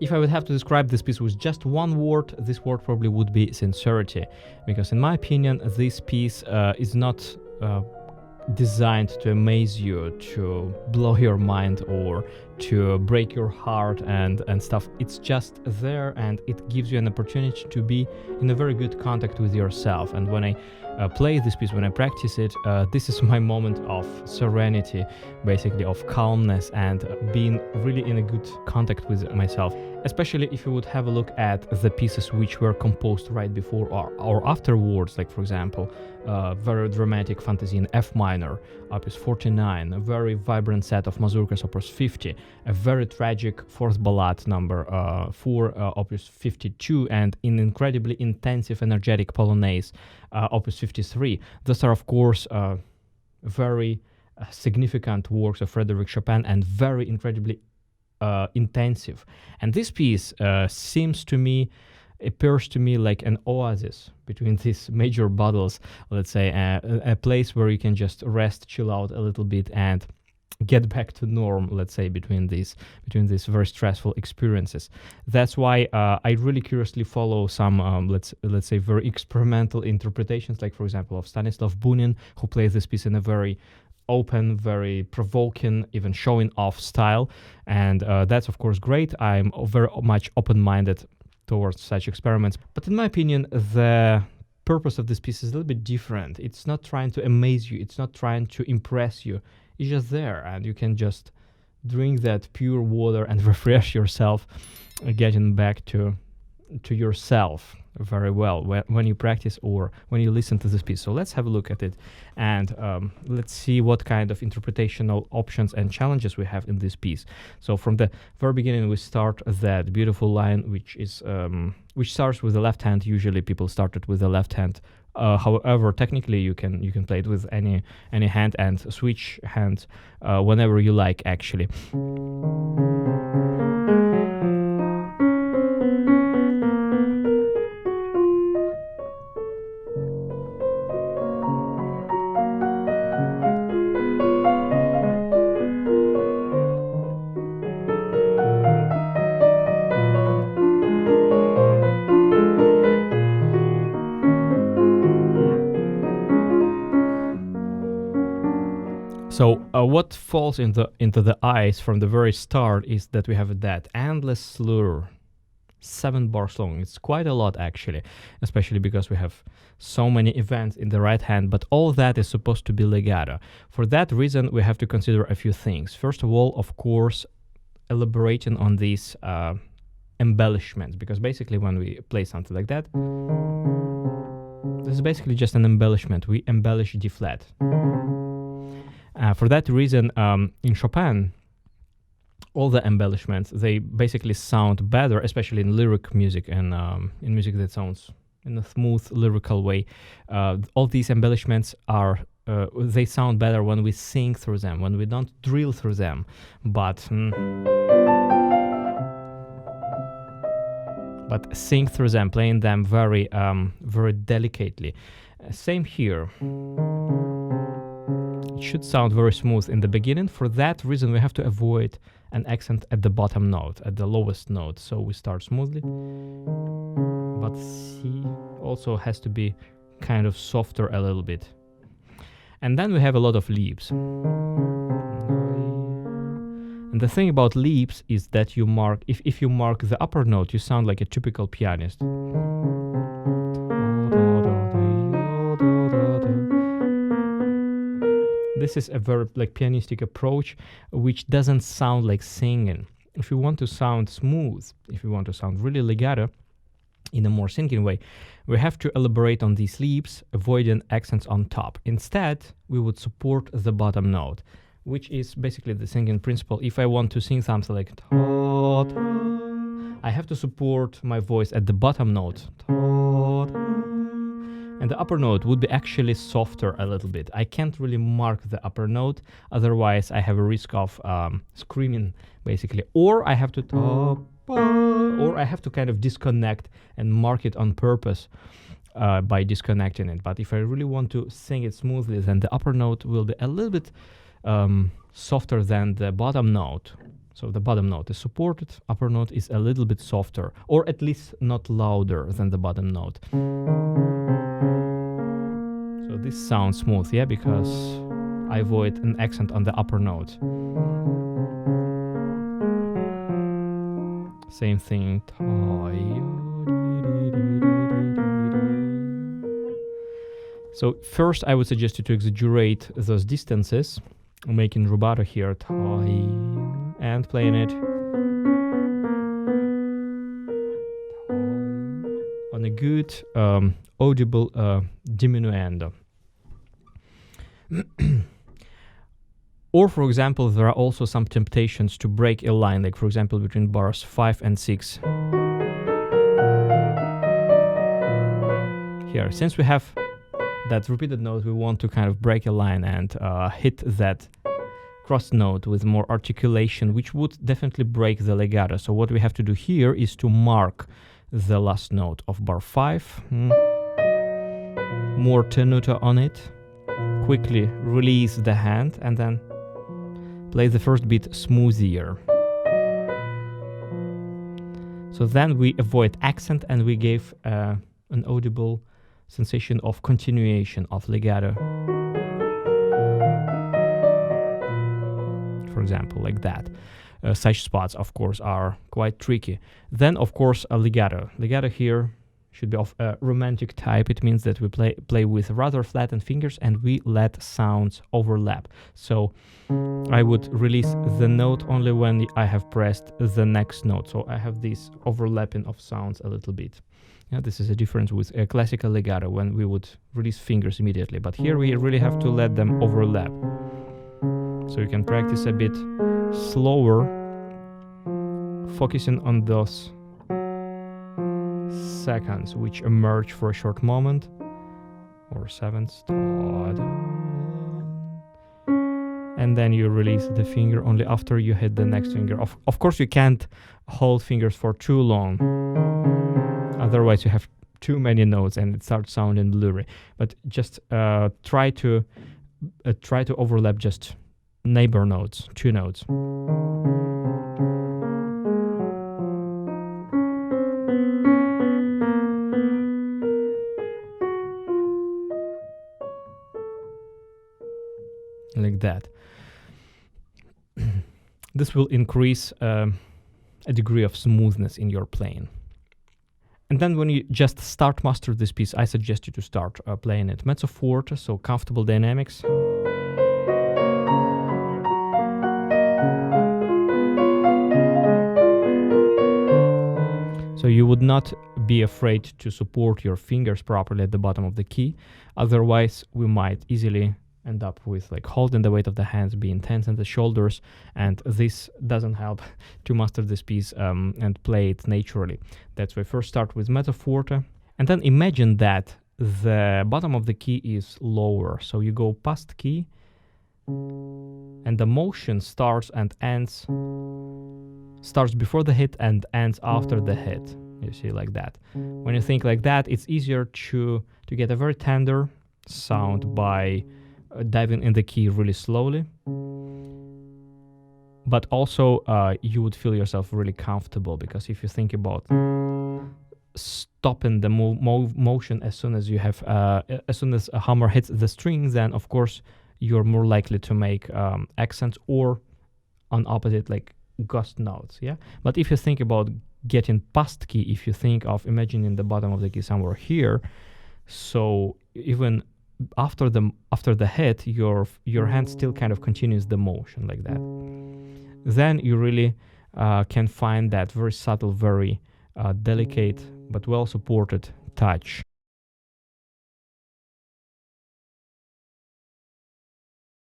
if I would have to describe this piece with just one word, this word probably would be sincerity, because in my opinion, this piece is not designed to amaze you, to blow your mind, or to break your heart and stuff. It's just there, and it gives you an opportunity to be in a very good contact with yourself. And when I play this piece, when I practice it, this is my moment of serenity, basically of calmness, and being really in a good contact with myself. Especially if you would have a look at the pieces which were composed right before or afterwards, like for example, very dramatic fantasy in F minor, Opus 49, a very vibrant set of mazurkas, Opus 50, a very tragic fourth ballade number 4, Opus 52, and an incredibly intensive, energetic polonaise, Opus 53. Those are, of course, very significant works of Frédéric Chopin, and very incredibly intensive. And this piece appears to me like an oasis between these major battles, let's say, a place where you can just rest, chill out a little bit, and get back to norm, let's say, between these very stressful experiences. That's why I really curiously follow some let's say very experimental interpretations, like for example of Stanislav Bunin, who plays this piece in a very open, very provoking, even showing off style, and that's of course great. I'm very much open-minded towards such experiments, but in my opinion, the purpose of this piece is a little bit different. It's not trying to amaze you, it's not trying to impress you. It's just there, and you can just drink that pure water and refresh yourself, getting back to yourself very well when you practice or when you listen to this piece. So let's have a look at it, and let's see what kind of interpretational options and challenges we have in this piece. So from the very beginning, we start that beautiful line, which starts with the left hand. Usually people started with the left hand. However, technically you can play it with any hand and switch hands whenever you like, actually. So what falls into the eyes from the very start is that we have that endless slur, 7 bars long. It's quite a lot, actually, especially because we have so many events in the right hand, but all that is supposed to be legato. For that reason, we have to consider a few things. First of all, of course, elaborating on these embellishments, because basically when we play something like that, this is basically just an embellishment. We embellish D flat. For that reason, in Chopin, all the embellishments, they basically sound better, especially in lyric music and in music that sounds in a smooth, lyrical way. All these embellishments they sound better when we sing through them, when we don't drill through them, but sing through them, playing them very, very delicately. Same here. It should sound very smooth in the beginning. For that reason, we have to avoid an accent at the bottom note, at the lowest note. So we start smoothly, but C also has to be kind of softer a little bit. And then we have a lot of leaps. And the thing about leaps is that you mark, if you mark the upper note, you sound like a typical pianist. This is a very pianistic approach, which doesn't sound like singing. If you want to sound smooth, if you want to sound really legato in a more singing way, we have to elaborate on these leaps, avoiding accents on top. Instead, we would support the bottom note, which is basically the singing principle. If I want to sing something like I have to support my voice at the bottom note. And the upper note would be actually softer a little bit. I can't really mark the upper note, otherwise I have a risk of screaming, basically. Or I have to kind of disconnect and mark it on purpose by disconnecting it. But if I really want to sing it smoothly, then the upper note will be a little bit softer than the bottom note, So the bottom note is supported, upper note is a little bit softer, or at least not louder than the bottom note. So this sounds smooth, yeah, because I avoid an accent on the upper note. Same thing. So first I would suggest you to exaggerate those distances, making rubato here, and playing it on a good audible diminuendo. Or for example, there are also some temptations to break a line, like for example between bars 5 and 6. Here, since we have that repeated note, we want to kind of break a line and hit that cross note with more articulation, which would definitely break the legato. So what we have to do here is to mark the last note of bar 5, more tenuto on it, quickly release the hand, and then play the first beat smoothier. So then we avoid accent and we give an audible sensation of continuation of legato. For example, like that. Such spots, of course, are quite tricky. Then, of course, a legato. Legato here should be of a romantic type. It means that we play with rather flattened fingers and we let sounds overlap. So I would release the note only when I have pressed the next note. So I have this overlapping of sounds a little bit. Yeah, this is a difference with a classical legato when we would release fingers immediately. But here we really have to let them overlap. So you can practice a bit slower, focusing on those seconds which emerge for a short moment, or sevenths, and then you release the finger only after you hit the next finger. Of course you can't hold fingers for too long, otherwise you have too many notes and it starts sounding blurry. But just try to overlap just neighbor notes, 2 notes. Like that. This will increase a degree of smoothness in your playing. And then when you just start master this piece, I suggest you to start playing it mezzo forte, so comfortable dynamics. So you would not be afraid to support your fingers properly at the bottom of the key. Otherwise, we might easily end up with like holding the weight of the hands, being tense in the shoulders, and this doesn't help to master this piece and play it naturally. That's why first start with mezzo forte, and then imagine that the bottom of the key is lower. So you go past key, and the motion starts and ends, starts before the hit and ends after the hit. You see, like that. When you think like that, it's easier to get a very tender sound by diving in the key really slowly, but also you would feel yourself really comfortable, because if you think about stopping the motion as soon as you have as soon as a hammer hits the strings, then of course you're more likely to make accents, or on opposite, like ghost notes. Yeah, but if you think about getting past key, if you think of imagining the bottom of the key somewhere here, so even after the hit, your hand still kind of continues the motion like that. Then you really can find that very subtle, very delicate but well supported touch.